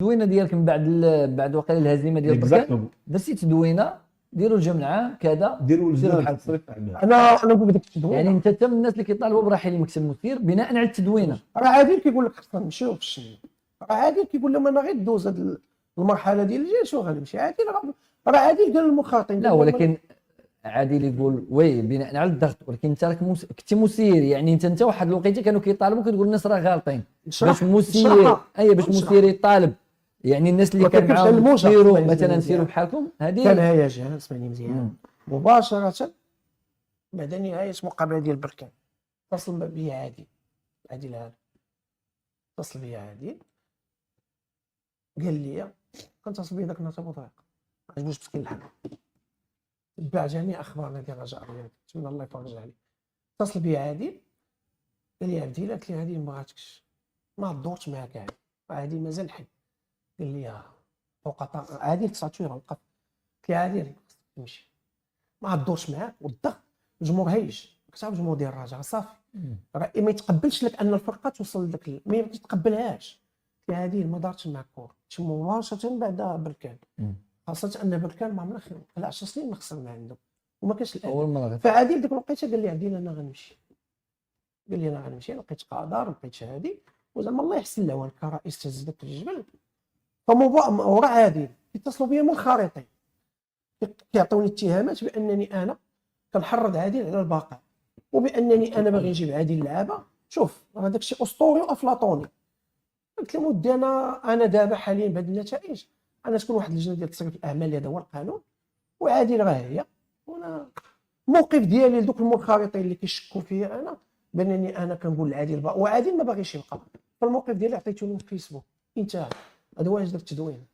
التدوينه ديالك من بعد بعد وقيله الهزيمه ديال بركان درتي تدوينه ديروا الجمع العام كذا ديروا بحال التصريف عليها. انا نقول لك التدوينه يعني انت من الناس اللي كيطالبوا برحيل المكتب المدير بناء على التدوينه. راه عادل كيقول لك خصنا نمشيو في الشنو، راه عادل كيقول لهم انا غير دوز هاد المرحله ديال الجيش وغنمشي. عادل راه عادل قال المخاطين. لا ولكن عادل يقول وي بناء على الضغط، ولكن انت راك كنتي مسير، يعني انت واحد الوقيته كانوا كيطالبوا كتقول الناس راه غالطين باش مسير باش مسير يطالب، يعني الناس اللي كان معاهم سيروا مثلا سيروا بحالكم هذه كان هيجان. اسمعني مزيان مباشره بعد نهايه مقابله ديال بركان اتصل بيا عادل هذا اتصل بيا عادل قال لي كنتصل بيا داك النهار ابو طارق عجبوش مسكين الحال تبع جميع اخبارنا ديال رجاء الرياضي، نتمنى الله يفرج عليه. اتصل بيا عادل قال لي عبدي قالت لي عادل ما بغاتكش ما دورتش معاك عادل مازال حي. قال لي فوق عادل 9 شهور وقف. قلت له عادل تمشي ما دورش معاك والضغط الجمهور هايج كتعرف الجمهور ديال الرجاء صافي راه ما يتقبلش لك ان الفرقه توصل لذاك ما يتقبلهاش. قلت له عادل ما دارتش معاك كور مباشره بعد بركان خاصه ان بركان ما عمرنا على 10 سنين ما خسرنا عنده وما كانش اول مره. فعادل ديك الوقيته قال لي عادل انا غنمشي، قال لي انا غنمشي لقيت قدر لقيت شهادي وزعما الله يحسن له وانا كرئيس تهز داك الجبل. ورا عادل يتصلوا بيا من الخريطين كيعطوني اتهامات بانني انا كنحرض عادل على البقاء وبانني انا باغي نجيب عادل لعابه. شوف راه داك الشيء اسطوري وافلاطوني. قلت لهم ودي انا دابا حاليا بهذه النتائج انا تكون واحد اللجنه ديال تصريف الاعمال هذا هو القانون وعادل راه هي. وانا الموقف ديالي لدوك المنخرطين اللي كيشكوا فيا انا بانني انا كنقول لعادل وعادل ما باغيش يبقى، فالموقف ديالي عطيته له في فيسبوك انتهى. هذا هو اش درت التدوين.